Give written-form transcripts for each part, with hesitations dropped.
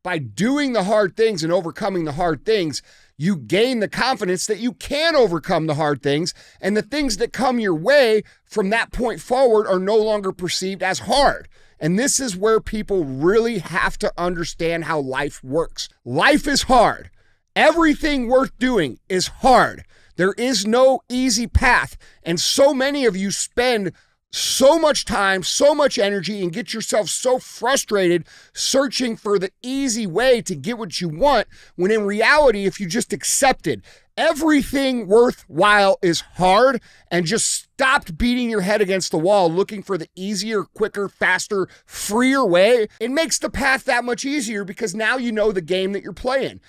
by doing the hard things and overcoming the hard things, you gain the confidence that you can overcome the hard things, and the things that come your way from that point forward are no longer perceived as hard. And this is where people really have to understand how life works. Life is hard. Everything worth doing is hard. There is no easy path. And so many of you spend so much time, so much energy, and get yourself so frustrated searching for the easy way to get what you want, when in reality, if you just accepted everything worthwhile is hard and just stopped beating your head against the wall looking for the easier, quicker, faster, freer way, it makes the path that much easier because now you know the game that you're playing.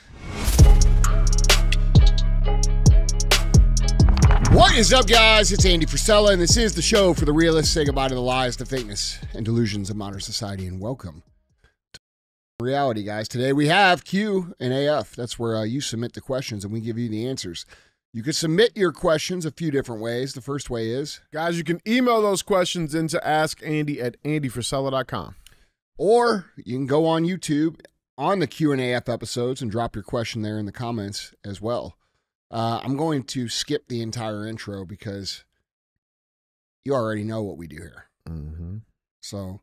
What is up, guys? It's Andy Frisella, and this is the show for the realists. Say goodbye to the lies, the fakeness, and delusions of modern society, and welcome to reality, guys. Today we have Q&AF. That's where you submit the questions, and we give you the answers. You can submit your questions a few different ways. The first way is, guys, you can email those questions into askandy@andyfrisella.com. Or you can go on YouTube on the Q&AF episodes and drop your question there in the comments as well. I'm going to skip the entire intro because you already know what we do here. Mm-hmm. So,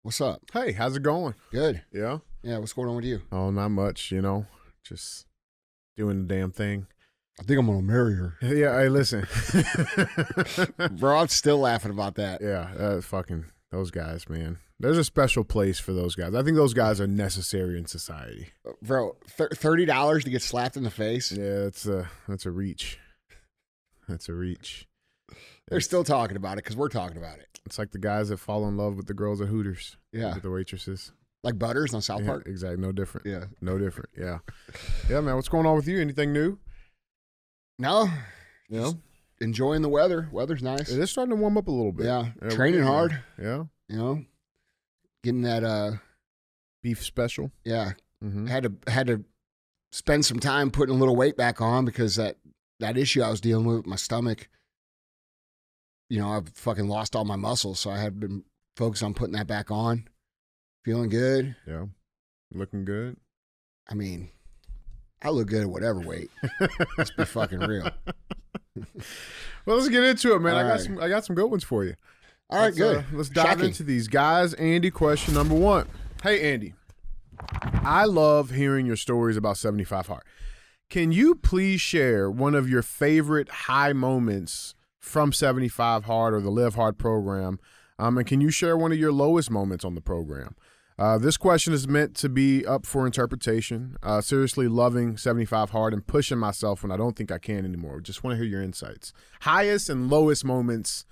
what's up? Hey, how's it going? Good. Yeah? Yeah, what's going on with you? Oh, not much, you know, just doing the damn thing. I think I'm going to marry her. Yeah, hey, listen. Bro, I'm still laughing about that. Yeah, fucking those guys, man. There's a special place for those guys. I think those guys are necessary in society. Bro, $30 to get slapped in the face? Yeah, that's a reach. That's a reach. They're still talking about it because we're talking about it. It's like the guys that fall in love with the girls at Hooters. Yeah. With the waitresses. Like Butters on South Park? Exactly. No different. Yeah. No different. Yeah. Yeah, man. What's going on with you? Anything new? No. You know? Enjoying the weather. Weather's nice. It is starting to warm up a little bit. Yeah. Training hard. Yeah. You know? Getting that beef special. Yeah. Mm-hmm. Had to spend some time putting a little weight back on because that issue I was dealing with my stomach, you know, I've fucking lost all my muscles, so I had been focused on putting that back on. Feeling good. Yeah. Looking good. I mean, I look good at whatever weight. Let's be fucking real. Well, let's get into it, man. All I got some good ones for you. All right, good. Let's dive into these, guys. Andy, question number 1. Hey, Andy. I love hearing your stories about 75 Hard. Can you please share one of your favorite high moments from 75 Hard or the Live Hard program? And can you share one of your lowest moments on the program? This question is meant to be up for interpretation. Seriously loving 75 Hard and pushing myself when I don't think I can anymore. Just want to hear your insights. Highest and lowest moments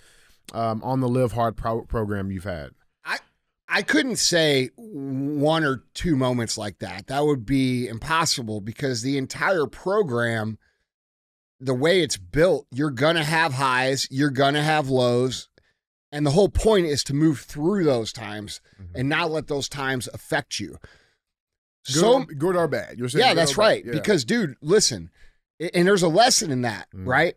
on the Live Hard program you've had. I couldn't say one or two moments like that. That would be impossible because the entire program, the way it's built, you're going to have highs, you're going to have lows, and the whole point is to move through those times and not let those times affect you. Good or bad? You're saying yeah, that's right. Yeah. Because, dude, listen, and there's a lesson in that, right?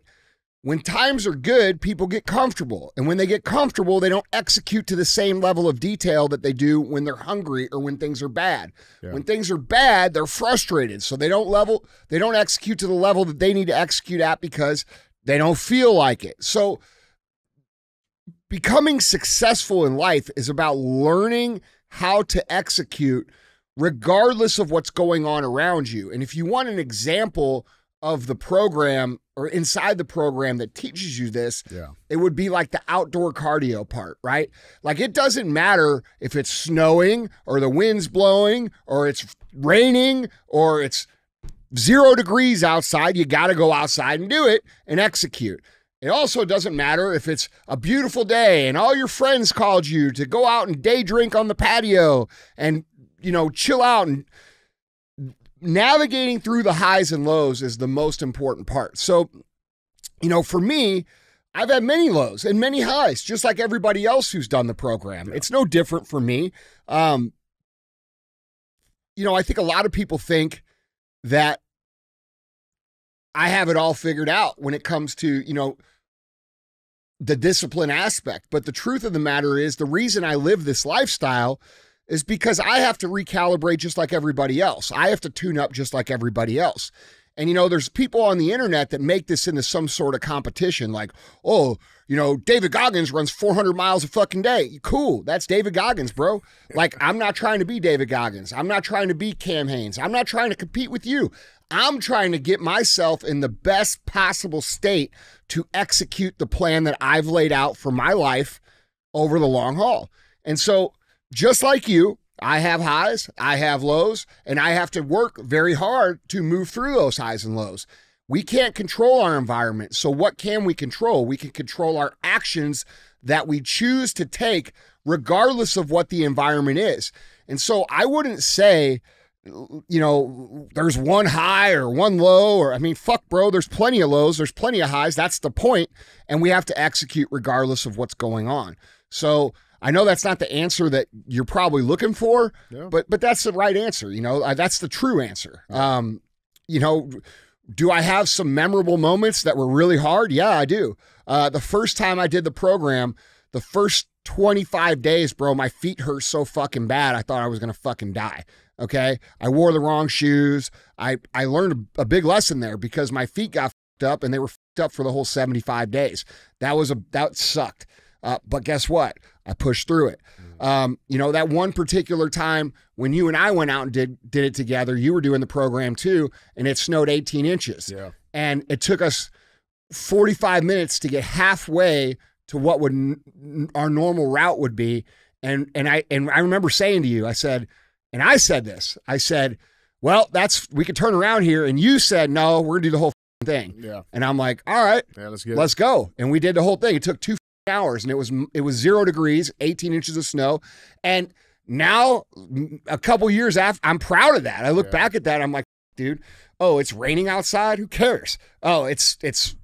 When times are good, people get comfortable. And when they get comfortable, they don't execute to the same level of detail that they do when they're hungry or when things are bad. Yeah. When things are bad, they're frustrated. So they don't execute to the level that they need to execute at because they don't feel like it. So becoming successful in life is about learning how to execute regardless of what's going on around you. And if you want an example of the program or inside the program that teaches you this, it would be like the outdoor cardio part, right? Like it doesn't matter if it's snowing or the wind's blowing or it's raining or it's 0 degrees outside. You got to go outside and do it and execute. It also doesn't matter if it's a beautiful day and all your friends called you to go out and day drink on the patio and, you know, chill out. And navigating through the highs and lows is the most important part. So, you know, for me, I've had many lows and many highs, just like everybody else who's done the program. It's no different for me. You know, I think a lot of people think that I have it all figured out when it comes to, you know, the discipline aspect. But the truth of the matter is the reason I live this lifestyle is because I have to recalibrate just like everybody else. I have to tune up just like everybody else. And, there's people on the internet that make this into some sort of competition like, oh, David Goggins runs 400 miles a fucking day. Cool. That's David Goggins, bro. Like, I'm not trying to be David Goggins. I'm not trying to be Cam Hanes. I'm not trying to compete with you. I'm trying to get myself in the best possible state to execute the plan that I've laid out for my life over the long haul. And so, just like you, I have highs, I have lows, and I have to work very hard to move through those highs and lows. We can't control our environment. So what can we control? We can control our actions that we choose to take regardless of what the environment is. And so I wouldn't say, there's one high or one low, or fuck, bro, there's plenty of lows, there's plenty of highs. That's the point. And we have to execute regardless of what's going on. So I know that's not the answer that you're probably looking for, yeah, but that's the right answer. That's the true answer. Do I have some memorable moments that were really hard? Yeah, I do. The first time I did the program, the first 25 days, bro, my feet hurt so fucking bad. I thought I was going to fucking die. Okay. I wore the wrong shoes. I learned a big lesson there because my feet got fucked up and they were fucked up for the whole 75 days. That sucked. But guess what? I pushed through it. That one particular time when you and I went out and did it together, you were doing the program too, and it snowed 18 inches. Yeah. And it took us 45 minutes to get halfway to what our normal route would be. And I remember saying to you, I said, well, we could turn around here. And you said, no, we're gonna do the whole thing. Yeah. And I'm like, all right, yeah, let's go. And we did the whole thing. It took 2 hours, and it was 0 degrees, 18 inches of snow. And now, a couple years after, I'm proud of that. I look back at that, I'm like, dude, oh, it's raining outside? Who cares? Oh, it's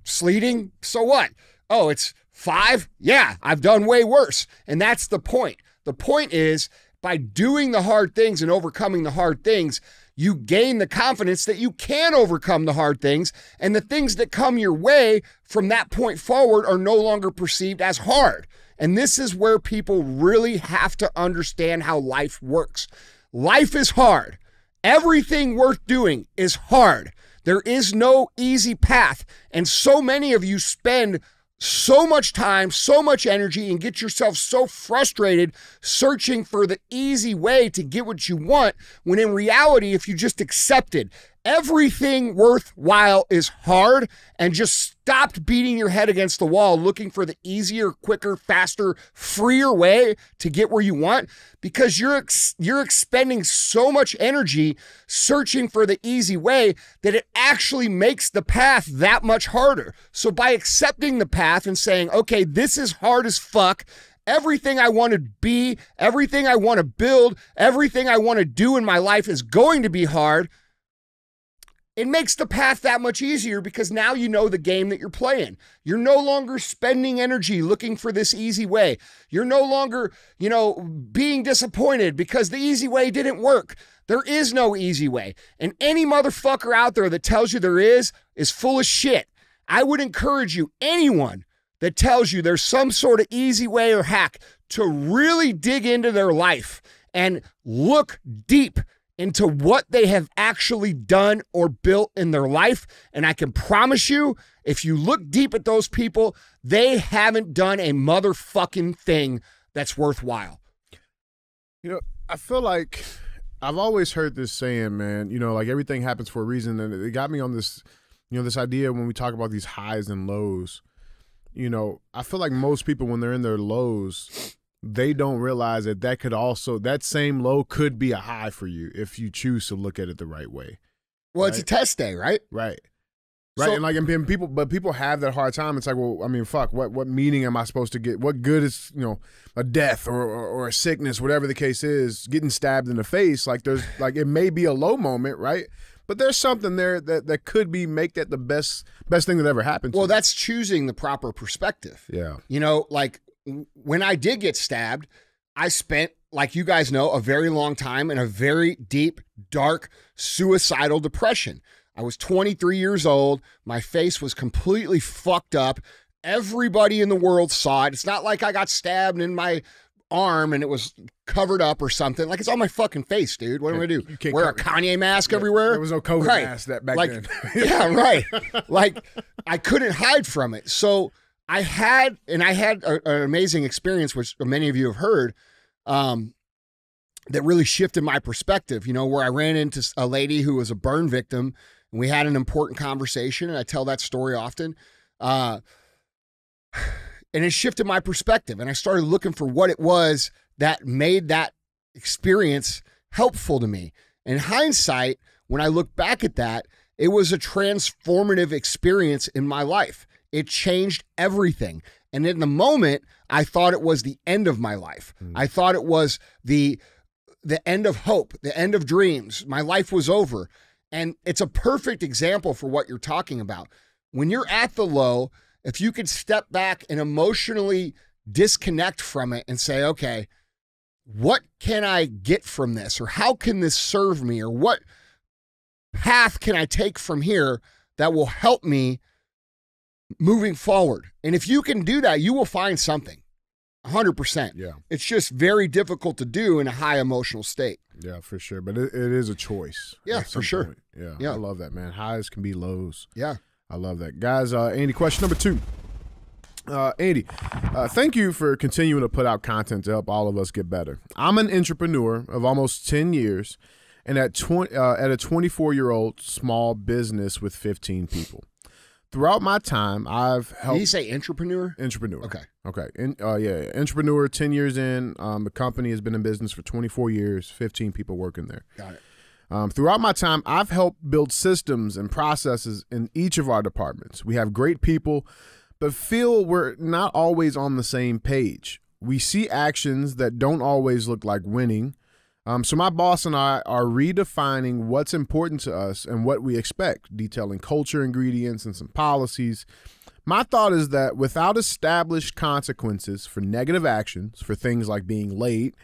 sleeting? So what? Oh, it's 5? Yeah, I've done way worse. And that's the point. The point is, by doing the hard things and overcoming the hard things, you gain the confidence that you can overcome the hard things, and the things that come your way from that point forward are no longer perceived as hard. And this is where people really have to understand how life works. Life is hard. Everything worth doing is hard. There is no easy path. And so many of you spend so much time, so much energy, and get yourself so frustrated searching for the easy way to get what you want, when in reality, if you just accepted everything worthwhile is hard and just stopped beating your head against the wall looking for the easier, quicker, faster, freer way to get where you want, because you're expending so much energy searching for the easy way that it actually makes the path that much harder. So by accepting the path and saying, okay, this is hard as fuck, everything I want to be, everything I want to build, everything I want to do in my life is going to be hard, it makes the path that much easier, because now you know the game that you're playing. You're no longer spending energy looking for this easy way. You're no longer, being disappointed because the easy way didn't work. There is no easy way. And any motherfucker out there that tells you there is full of shit. I would encourage you, anyone that tells you there's some sort of easy way or hack, to really dig into their life and look deep into what they have actually done or built in their life. And I can promise you, if you look deep at those people, they haven't done a motherfucking thing that's worthwhile. I feel like I've always heard this saying, man, like everything happens for a reason. And it got me on this, this idea when we talk about these highs and lows. I feel like most people, when they're in their lows, they don't realize that same low could be a high for you if you choose to look at it the right way. Well, right? It's a test day, right? Right. So, and people have that hard time. It's like, well, fuck, what meaning am I supposed to get? What good is, a death or a sickness, whatever the case is, getting stabbed in the face? Like it may be a low moment, right? But there's something there that could make that the best thing that ever happened to you. That's choosing the proper perspective. Yeah. When I did get stabbed, I spent, like you guys know, a very long time in a very deep, dark, suicidal depression. I was 23 years old. My face was completely fucked up. Everybody in the world saw it. It's not like I got stabbed and my arm and it was covered up or something. Like, it's on my fucking face, dude. What am I gonna do? Wear a Kanye mask everywhere? There was no COVID mask back then. Yeah, right. Like, I couldn't hide from it. So I had an amazing experience, which many of you have heard, that really shifted my perspective, you know, where I ran into a lady who was a burn victim, and we had an important conversation, and I tell that story often. And it shifted my perspective, and I started looking for what it was that made that experience helpful to me. In hindsight, when I look back at that, it was a transformative experience in my life. It changed everything. And in the moment, I thought it was the end of my life. I thought it was the end of hope, the end of dreams. My life was over. And it's a perfect example for what you're talking about. When you're at the low, if you could step back and emotionally disconnect from it and say, okay, what can I get from this? Or how can this serve me? Or what path can I take from here that will help me moving forward? And if you can do that, you will find something. 100%. Yeah. It's just very difficult to do in a high emotional state. Yeah, for sure. But it is a choice. Yeah, for sure. Point. Yeah. I love that, man. Highs can be lows. Yeah. I love that. Guys, Andy, question number 2. Andy, thank you for continuing to put out content to help all of us get better. I'm an entrepreneur of almost 10 years and at a 24-year-old small business with 15 people. Throughout my time, I've helped. Did you say entrepreneur? Entrepreneur. Okay. Yeah. Entrepreneur, 10 years in. The company has been in business for 24 years, 15 people working there. Got it. Throughout my time, I've helped build systems and processes in each of our departments. We have great people, but feel we're not always on the same page. We see actions that don't always look like winning. So my boss and I are redefining what's important to us and what we expect, detailing culture ingredients and some policies. My thought is that without established consequences for negative actions, for things like being late,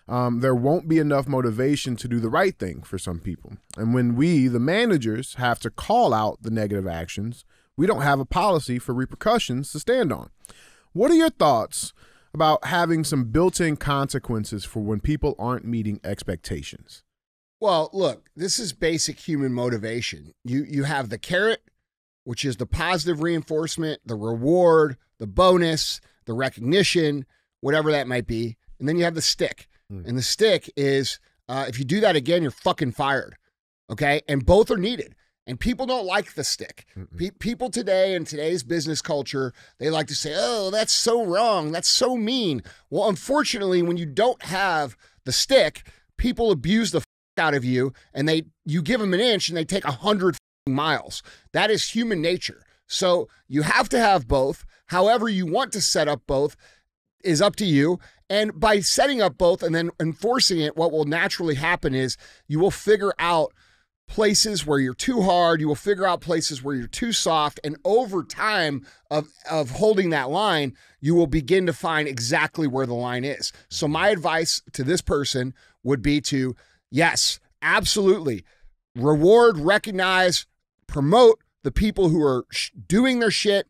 there won't be enough motivation to do the right thing for some people. And when we, the managers, have to call out the negative actions, we don't have a policy for repercussions to stand on. What are your thoughts about having some built-in consequences for when people aren't meeting expectations? Well, look, this is basic human motivation. You have the carrot, which is the positive reinforcement, the reward, the bonus, the recognition, whatever that might be. And then you have the stick. And the stick is, if you do that again, you're fucking fired. Okay? And both are needed. And people don't like the stick. People today in today's business culture, they like to say, oh, that's so wrong. That's so mean. Well, unfortunately, when you don't have the stick, people abuse the out of you, and you give them an inch and they take 100 miles. That is human nature. So you have to have both. However you want to set up both is up to you. And by setting up both and then enforcing it, what will naturally happen is you will figure out places where you're too hard. You will figure out places where you're too soft. And over time of holding that line, you will begin to find exactly where the line is. So my advice to this person would be to, yes, absolutely, reward, recognize, promote the people who are doing their shit,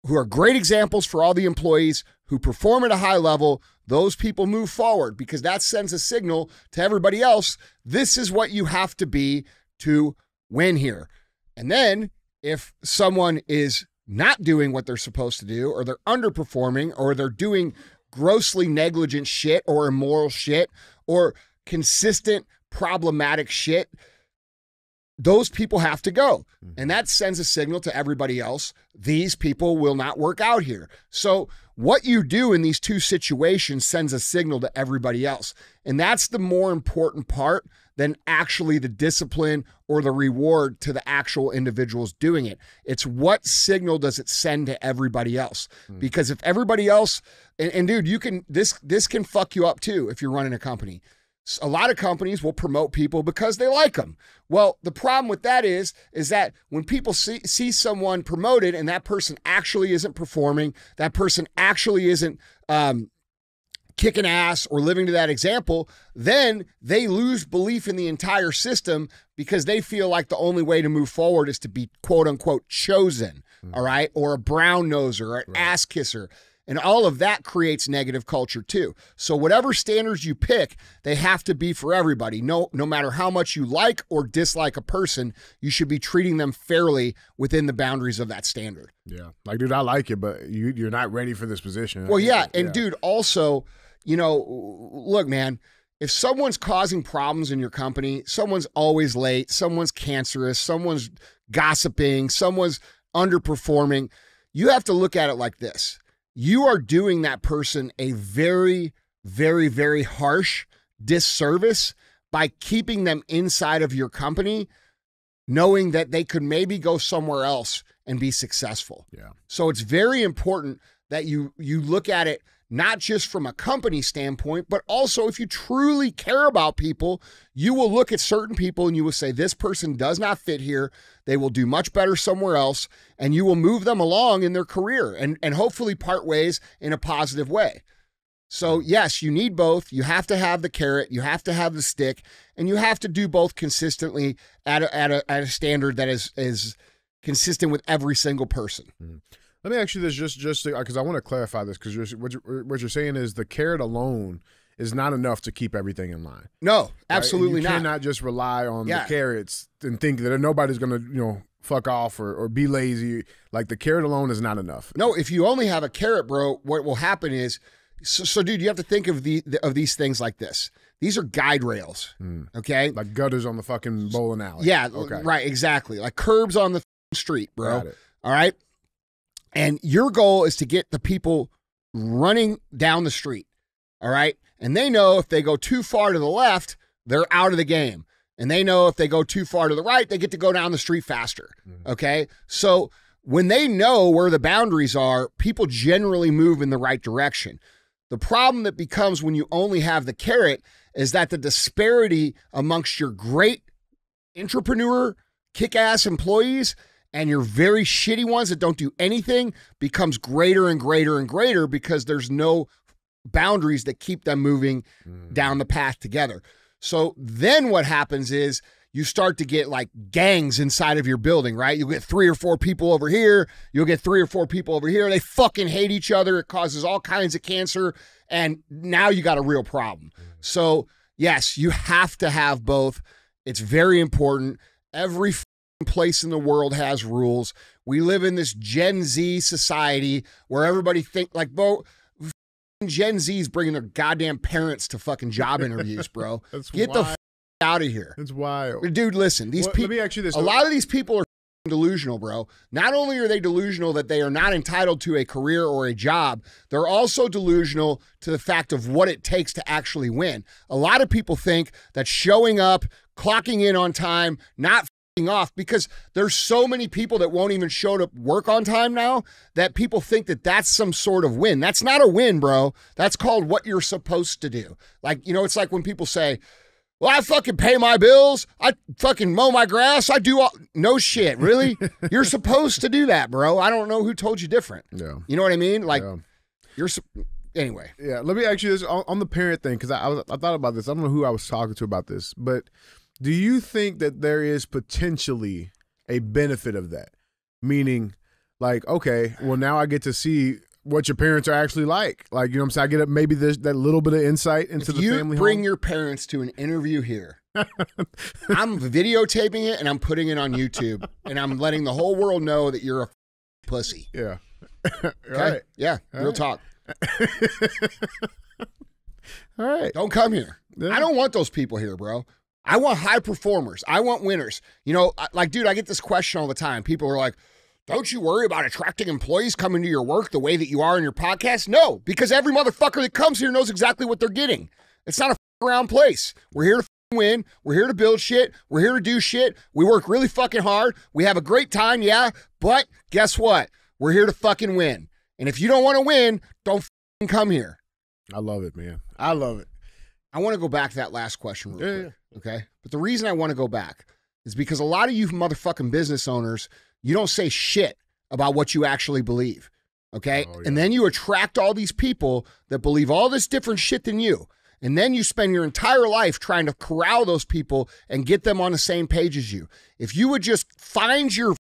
who are great examples for all the employees, who perform at a high level. Those people move forward because that sends a signal to everybody else. This is what you have to be to win here. And then if someone is not doing what they're supposed to do, or they're underperforming, or they're doing grossly negligent shit or immoral shit or consistent problematic shit, those people have to go. And that sends a signal to everybody else. These people will not work out here. So what you do in these two situations sends a signal to everybody else. And that's the more important part than actually the discipline or the reward to the actual individuals doing it. It's what signal does it send to everybody else? Because if everybody else, and dude, this can fuck you up too if you're running a company. A lot of companies will promote people because they like them. Well, the problem with that is that when people see someone promoted and that person actually isn't performing, that person actually isn't kicking ass or living to that example, then they lose belief in the entire system because they feel like the only way to move forward is to be quote unquote chosen, all right, or a brown noser or an ass kisser. And all of that creates negative culture too. So whatever standards you pick, they have to be for everybody. No matter how much you like or dislike a person, you should be treating them fairly within the boundaries of that standard. Yeah. Like, dude, I like you, but you're not ready for this position. Well, yeah. And dude, also, you know, look, man, if someone's causing problems in your company, someone's always late, someone's cancerous, someone's gossiping, someone's underperforming, you have to look at it like this. You are doing that person a very, very, very harsh disservice by keeping them inside of your company, knowing that they could maybe go somewhere else and be successful. Yeah. So it's very important that you look at it not just from a company standpoint, but also if you truly care about people, you will look at certain people and you will say, this person does not fit here. They will do much better somewhere else, and you will move them along in their career and hopefully part ways in a positive way. So yes, you need both. You have to have the carrot, you have to have the stick, and you have to do both consistently at a standard that is consistent with every single person. Mm-hmm. Let me ask you this, just because I want to clarify this, because what you're saying is the carrot alone is not enough to keep everything in line. No, absolutely not. You cannot just rely on the carrots and think that nobody's going to fuck off or be lazy. Like, the carrot alone is not enough. No, if you only have a carrot, bro, what will happen is, so dude, you have to think of these things like this. These are guide rails, okay? Like gutters on the fucking bowling alley. Yeah, okay. Right, exactly. Like curbs on the street, bro. Got it. All right? And your goal is to get the people running down the street, all right? And they know if they go too far to the left, they're out of the game. And they know if they go too far to the right, they get to go down the street faster, okay? So when they know where the boundaries are, people generally move in the right direction. The problem that becomes when you only have the carrot is that the disparity amongst your great entrepreneur, kick-ass employees and your very shitty ones that don't do anything becomes greater and greater and greater because there's no boundaries that keep them moving down the path together. So then what happens is you start to get like gangs inside of your building, right? You'll get 3 or 4 people over here. You'll get 3 or 4 people over here. They fucking hate each other. It causes all kinds of cancer. And now you got a real problem. So yes, you have to have both. It's very important. Every place in the world has rules. We live in this Gen Z society where everybody think like, bro, Gen Z's bringing their goddamn parents to fucking job interviews, bro. Get the out of here. It's wild. Dude, listen, these people, let me ask you this. A lot of these people are delusional, bro. Not only are they delusional that they are not entitled to a career or a job, they're also delusional to the fact of what it takes to actually win. A lot of people think that showing up, clocking in on time, not off, because there's so many people that won't even show to work on time now that people think that that's some sort of win. That's not a win, bro. That's called what you're supposed to do. Like, you know, it's like when people say, well, I fucking pay my bills. I fucking mow my grass. I do all, no shit. Really? You're supposed to do that, bro. I don't know who told you different. Yeah. You know what I mean? Like anyway. Yeah. Let me ask you this on the parent thing. Cause I thought about this. I don't know who I was talking to about this, but do you think that there is potentially a benefit of that? Meaning, like, okay, well, now I get to see what your parents are actually like. Like, you know what I'm saying? I get maybe there's that little bit of insight into the family home. You bring your parents to an interview here. I'm videotaping it and I'm putting it on YouTube and I'm letting the whole world know that you're a pussy. Yeah. Okay? Right. Yeah. Real talk. All right. Don't come here. Yeah. I don't want those people here, bro. I want high performers. I want winners. You know, like, dude, I get this question all the time. People are like, don't you worry about attracting employees coming to your work the way that you are in your podcast? No, because every motherfucker that comes here knows exactly what they're getting. It's not a around place. We're here to win. We're here to build shit. We're here to do shit. We work really fucking hard. We have a great time, yeah, but guess what? We're here to fucking win. And if you don't want to win, don't fucking come here. I love it, man. I love it. I want to go back to that last question real quick, okay? But the reason I want to go back is because a lot of you motherfucking business owners, you don't say shit about what you actually believe, okay? Oh, yeah. And then you attract all these people that believe all this different shit than you. And then you spend your entire life trying to corral those people and get them on the same page as you. If you would just find your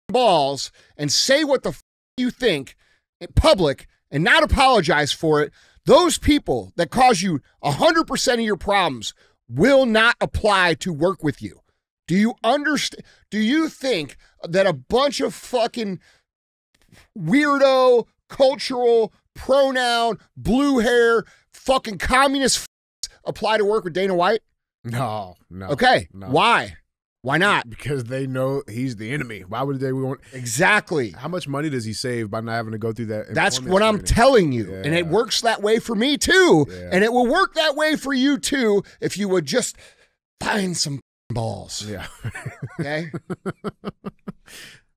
balls and say what the you think in public and not apologize for it, those people that cause you 100% of your problems will not apply to work with you. Do you understand? Do you think that a bunch of fucking weirdo, cultural, pronoun, blue hair, fucking communist apply to work with Dana White? No. Okay. No. Why? Why not? Because they know he's the enemy. Why would they want? Exactly. How much money does he save by not having to go through that? That's what I'm telling you. Yeah. And it works that way for me too. Yeah. And it will work that way for you too if you would just find some balls. Yeah. Okay?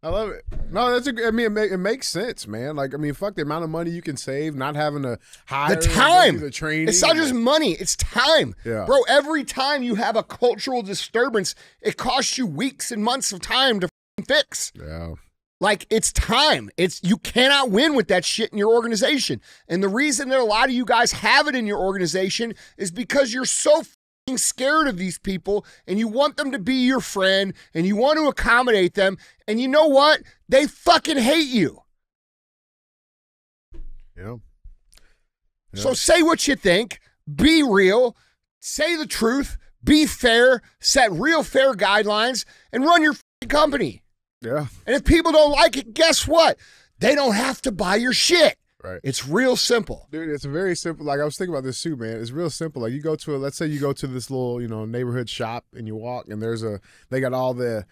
I love it. No, it makes sense, man. Like, I mean, fuck the amount of money you can save, not having to hire The time. the training. It's not just money, it's time. Yeah. Bro, every time you have a cultural disturbance, it costs you weeks and months of time to fix. Yeah. Like, it's time. You cannot win with that shit in your organization. And the reason that a lot of you guys have it in your organization is because you're so scared of these people and you want them to be your friend and you want to accommodate them. And you know what? They fucking hate you. Yeah. So say what you think. Be real. Say the truth. Be fair. Set real fair guidelines and run your company. Yeah. And if people don't like it, guess what? They don't have to buy your shit. Right. It's real simple. Dude, it's very simple. Like, I was thinking about this too, man. It's real simple. Like, you go to let's say you go to this little, neighborhood shop and you walk and they got all the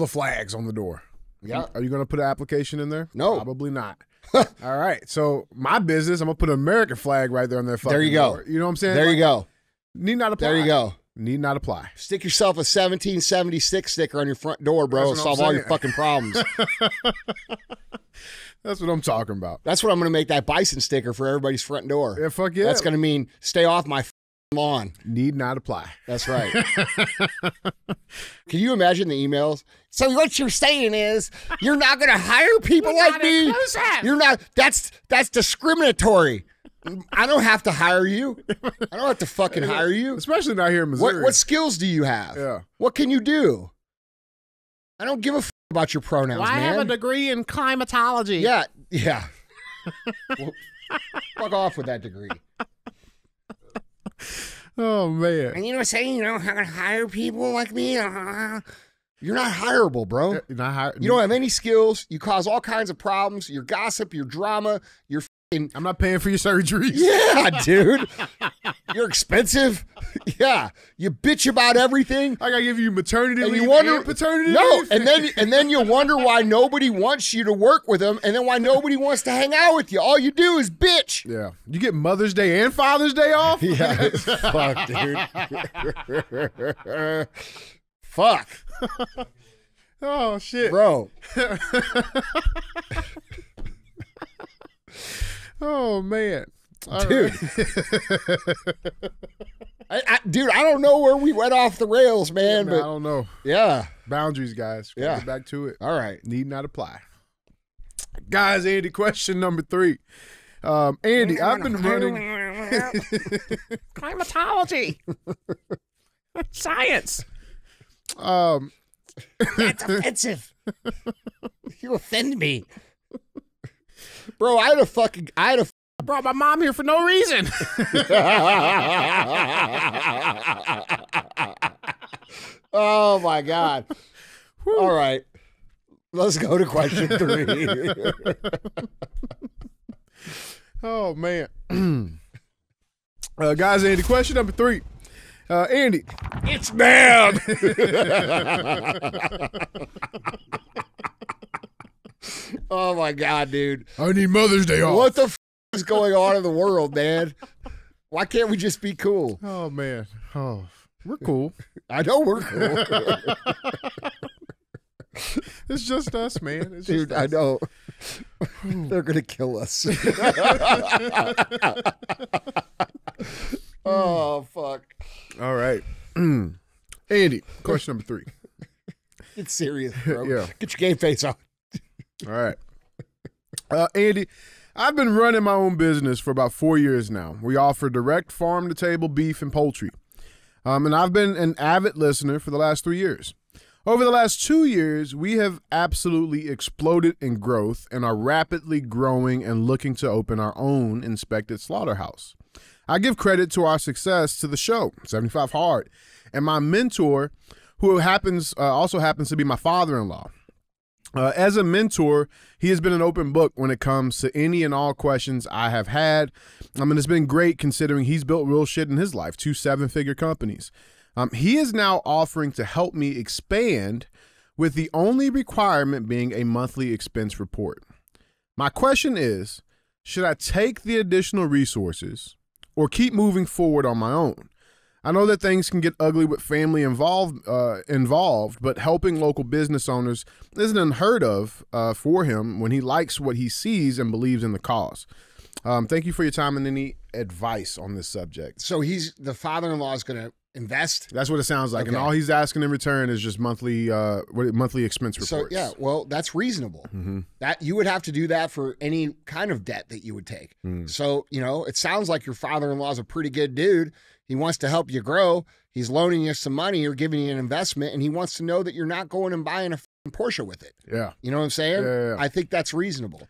flags on the door. Yeah. Are you going to put an application in there? No. Probably not. All right. So my business, I'm going to put an American flag right there on their fucking There you go. door. You know what I'm saying? There you go. Need not apply. There you go. Need not apply. Stick yourself a 1776 sticker on your front door, bro. That's what Solve I'm all your saying. fucking problems. That's what I'm talking about. That's what I'm going to make that bison sticker for everybody's front door. Yeah, fuck yeah. That's going to mean stay off my lawn. Need not apply. That's right. Can you imagine the emails? So what you're saying is you're not going to hire people like me? You're not. That's discriminatory. I don't have to hire you. I don't have to fucking hire you. Especially not here in Missouri. What skills do you have? Yeah. What can you do? I don't give a about your pronouns, well, I man. have a degree in climatology. Yeah. Well, fuck off with that degree. Oh, man. And you know what I'm saying? You know, how to hire people like me? You're not hireable, bro. You're not hired. You don't have any skills. You cause all kinds of problems. Your gossip, your drama, your I'm not paying for your surgeries. Yeah, dude. You're expensive. Yeah. You bitch about everything. I gotta give you maternity And leave you wonder, and paternity no, leave. and then you wonder why nobody wants you to work with them, and then why nobody wants to hang out with you. All you do is bitch. Yeah. You get Mother's Day and Father's Day off? Yeah. Fuck, dude. Fuck. Oh, shit. Bro. Oh, man. All Dude. right. Dude, I don't know where we went off the rails, man, I but don't know. yeah. Boundaries, guys. Gotta Yeah. Get back to it. All right. Need not apply. Guys, Andy, question number 3. Andy, I've been running. Climatology. Science. That's offensive. You offend me. Bro, I brought my mom here for no reason. Oh my God. All right. Let's go to question 3. Oh, man. Guys, Andy, question number 3. Andy. It's man. Oh my God, dude. I need Mother's Day off. What the is going on in the world, man? Why can't we just be cool? Oh, man. Oh, we're cool. I know we're cool. It's just us, man. It's Dude, just us. I know. They're going to kill us. Oh, fuck. All right. Andy, question number 3. It's serious, bro. Yeah. Get your game face on. All right. Andy, I've been running my own business for about 4 years now. We offer direct farm-to-table beef and poultry. And I've been an avid listener for the last 3 years. Over the last 2 years, we have absolutely exploded in growth and are rapidly growing and looking to open our own inspected slaughterhouse. I give credit to our success to the show, 75 Hard, and my mentor, who also happens to be my father-in-law. As a mentor, he has been an open book when it comes to any and all questions I have had. It's been great considering he's built real shit in his life, 2 7-figure companies. He is now offering to help me expand with the only requirement being a monthly expense report. My question is, should I take the additional resources or keep moving forward on my own? I know that things can get ugly with family involved, but helping local business owners isn't unheard of for him when he likes what he sees and believes in the cause. Thank you for your time and any advice on this subject. So the father-in-law is going to invest? That's what it sounds like. Okay. And all he's asking in return is just monthly expense reports. So, yeah, well, that's reasonable. Mm-hmm. That you would have to do that for any kind of debt that you would take. So, it sounds like your father-in-law is a pretty good dude. He wants to help you grow. He's loaning you some money or giving you an investment, and he wants to know that you're not going and buying a Porsche with it. Yeah. You know what I'm saying? Yeah. I think that's reasonable.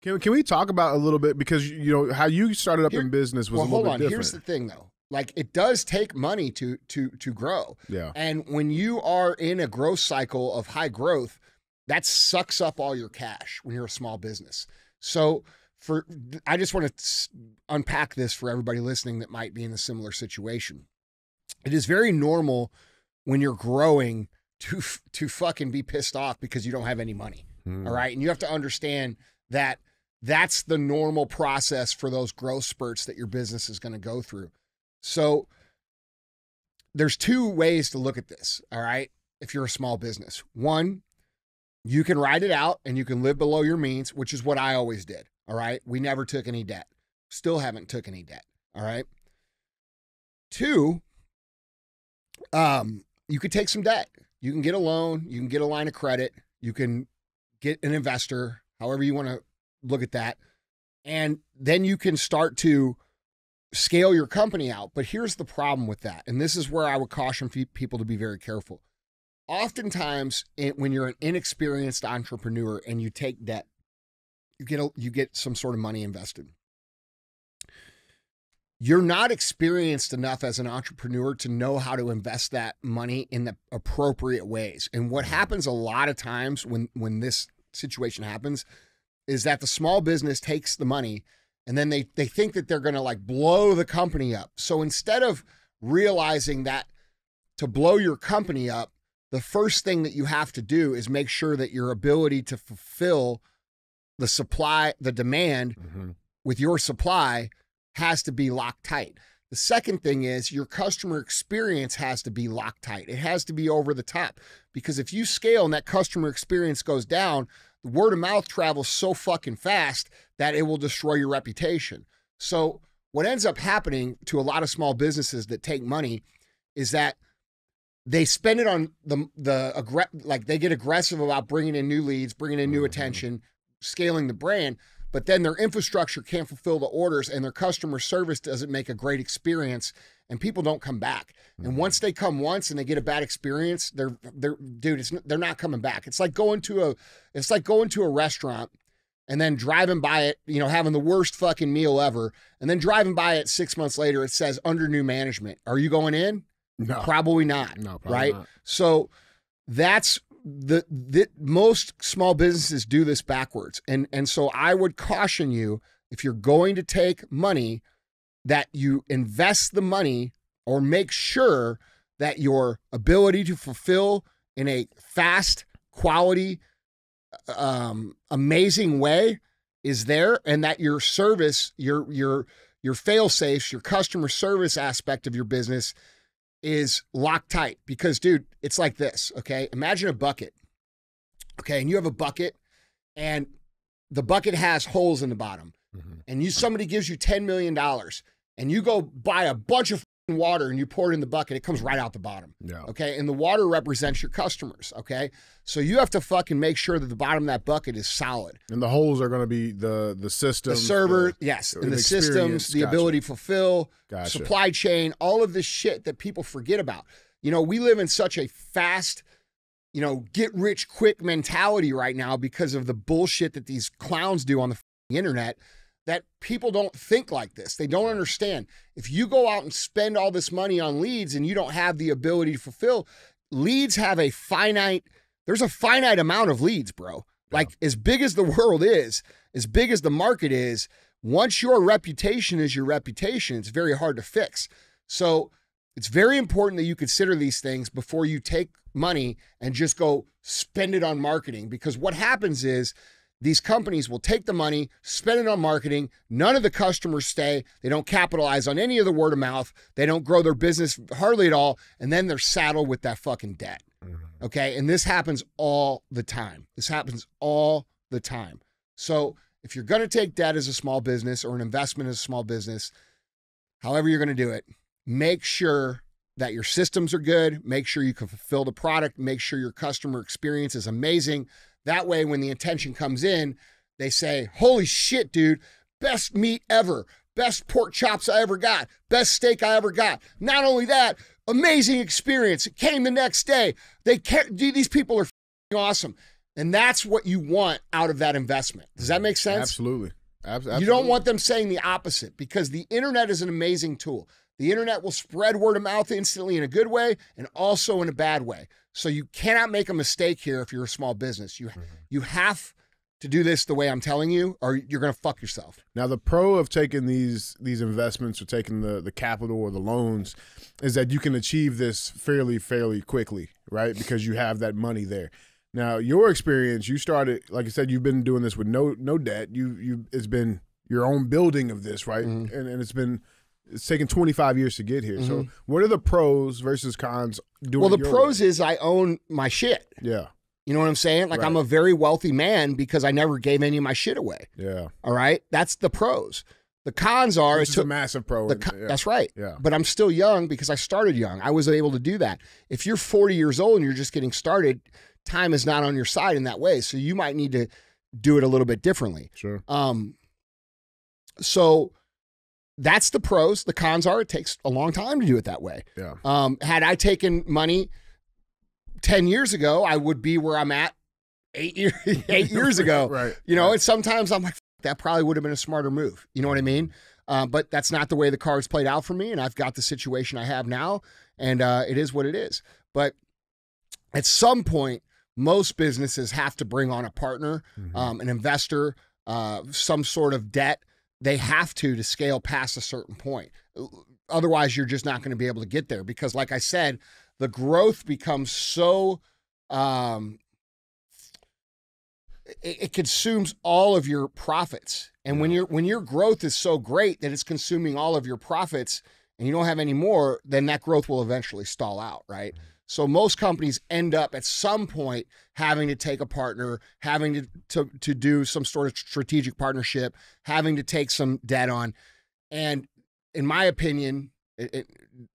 Can we talk about a little bit, because how you started up in business was a little bit different. Here's the thing, though. Like, it does take money to grow. Yeah. And when you are in a growth cycle of high growth, that sucks up all your cash when you're a small business. So I just want to unpack this for everybody listening that might be in a similar situation. It is very normal when you're growing to fucking be pissed off because you don't have any money. All right. And you have to understand that that's the normal process for those growth spurts that your business is going to go through. So there's 2 ways to look at this. All right. If you're a small business, one, you can ride it out and you can live below your means, which is what I always did. All right. We never took any debt. Still haven't took any debt. All right. 2, you could take some debt. You can get a loan. You can get a line of credit. You can get an investor, however you want to look at that. And then you can start to scale your company out. But here's the problem with that. And this is where I would caution people to be very careful. Oftentimes, when you're an inexperienced entrepreneur and you take debt, you get some sort of money invested. You're not experienced enough as an entrepreneur to know how to invest that money in the appropriate ways. And what happens a lot of times when this situation happens is that the small business takes the money and then they think that they're going to like blow the company up. So instead of realizing that to blow your company up, the first thing that you have to do is make sure that your ability to fulfill the demand with your supply has to be locked tight. The second thing is your customer experience has to be locked tight. It has to be over the top, because if you scale and that customer experience goes down, the word of mouth travels so fucking fast that it will destroy your reputation. So what ends up happening to a lot of small businesses that take money is that they spend it on they get aggressive about bringing in new leads, bringing in new attention, scaling the brand, but then their infrastructure can't fulfill the orders and their customer service doesn't make a great experience and people don't come back. And once they come once and they get a bad experience, they're not coming back. It's like going to a restaurant and then driving by it, having the worst fucking meal ever, and then driving by it 6 months later, it says under new management. Are you going in? No. Probably not. No, probably right? not. So that's most small businesses do this backwards. And so I would caution you, if you're going to take money, that you invest the money or make sure that your ability to fulfill in a fast, quality, amazing way is there, and that your service, your fail safes, your customer service aspect of your business is locked tight. Because, dude, it's like this, okay? Imagine a bucket, okay? And you have a bucket, and the bucket has holes in the bottom. And somebody gives you $10 million, and you go buy a bunch of water and you pour it in the bucket, it comes right out the bottom. Yeah. Okay. And the water represents your customers. Okay. So you have to fucking make sure that the bottom of that bucket is solid. And the holes are going to be the systems. The server, yes. And the systems, the ability to fulfill, supply chain, all of this shit that people forget about. We live in such a fast you know, get rich quick mentality right now because of the bullshit that these clowns do on the internet, that people don't think like this. They don't understand. If you go out and spend all this money on leads and you don't have the ability to fulfill, leads have there's a finite amount of leads, bro. Like, as big as the world is, as big as the market is, once your reputation is your reputation, it's very hard to fix. So it's very important that you consider these things before you take money and just go spend it on marketing. Because what happens is these companies will take the money, spend it on marketing. None of the customers stay. They don't capitalize on any of the word of mouth. They don't grow their business hardly at all. And then they're saddled with that fucking debt. Okay. And this happens all the time. This happens all the time. So if you're going to take debt as a small business or an investment as a small business, however you're going to do it, make sure that your systems are good. Make sure you can fulfill the product. Make sure your customer experience is amazing. That way, when the intention comes in, they say, holy shit, dude, best meat ever. Best pork chops I ever got. Best steak I ever got. Not only that, amazing experience. It came the next day. These people are awesome. And that's what you want out of that investment. Does that make sense? Absolutely. Absolutely. You don't want them saying the opposite, because the internet is an amazing tool. The internet will spread word of mouth instantly in a good way and also in a bad way. So you cannot make a mistake here if you're a small business. You have to do this the way I'm telling you, or you're going to fuck yourself. Now, the pro of taking these investments or taking the capital or the loans is that you can achieve this fairly quickly, right? Because you have that money there. Now, your experience, you started, like I said, you've been doing this with no debt. It's been your own building of this, right? Mm-hmm. And it's taken 25 years to get here. Mm-hmm. So what are the pros versus cons doing? Well, the pros is I own my shit. Yeah. You know what I'm saying? Like, right. I'm a very wealthy man because I never gave any of my shit away. Yeah. All right? That's the pros. The cons are... It's a massive pro. That's right. Yeah. But I'm still young because I started young. I was able to do that. If you're 40 years old and you're just getting started, time is not on your side in that way. So you might need to do it a little bit differently. Sure. So that's the pros. The cons are it takes a long time to do it that way. Yeah. Had I taken money 10 years ago, I would be where I'm at 8 years ago. Right. You know, and sometimes I'm like, that probably would have been a smarter move. You know what I mean? But that's not the way the cards played out for me. And I've got the situation I have now, and it is what it is. But at some point, most businesses have to bring on a partner, an investor, some sort of debt. They have to scale past a certain point. Otherwise, you're just not going to be able to get there because, like I said, the growth becomes so, it consumes all of your profits. And when your growth is so great that it's consuming all of your profits and you don't have any more, then that growth will eventually stall out, right? So most companies end up at some point having to take a partner, having to do some sort of strategic partnership, having to take some debt on. And in my opinion,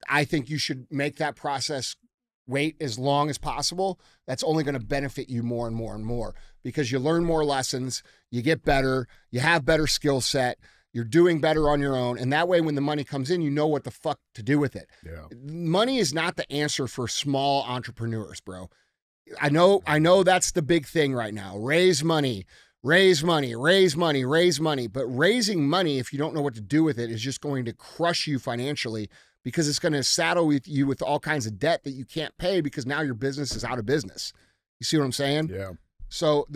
I think you should make that process wait as long as possible. That's only going to benefit you more and more and more because you learn more lessons, you get better, you have better skill set, you're doing better on your own. And that way, when the money comes in, you know what the fuck to do with it. Yeah. Money is not the answer for small entrepreneurs, bro. I know that's the big thing right now. Raise money. Raise money, raise money, raise money. But raising money, if you don't know what to do with it, is just going to crush you financially because it's going to saddle you with all kinds of debt that you can't pay because now your business is out of business. You see what I'm saying? Yeah. So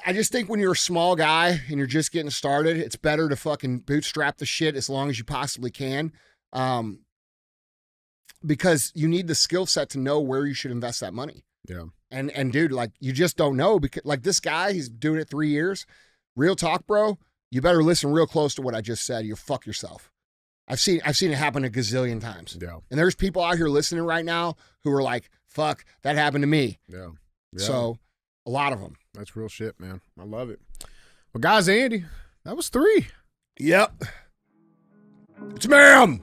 I just think when you're a small guy and you're just getting started, it's better to fucking bootstrap the shit as long as you possibly can. Because you need the skill set to know where you should invest that money. Yeah. And dude, like, you just don't know because, like, this guy, he's doing it 3 years. Real talk, bro. You better listen real close to what I just said. You'll fuck yourself. I've seen it happen a gazillion times. Yeah. And there's people out here listening right now who are like, fuck, that happened to me. Yeah. So a lot of them. That's real shit, man. I love it. Well, guys, Andy, that was 3. Yep. It's ma'am.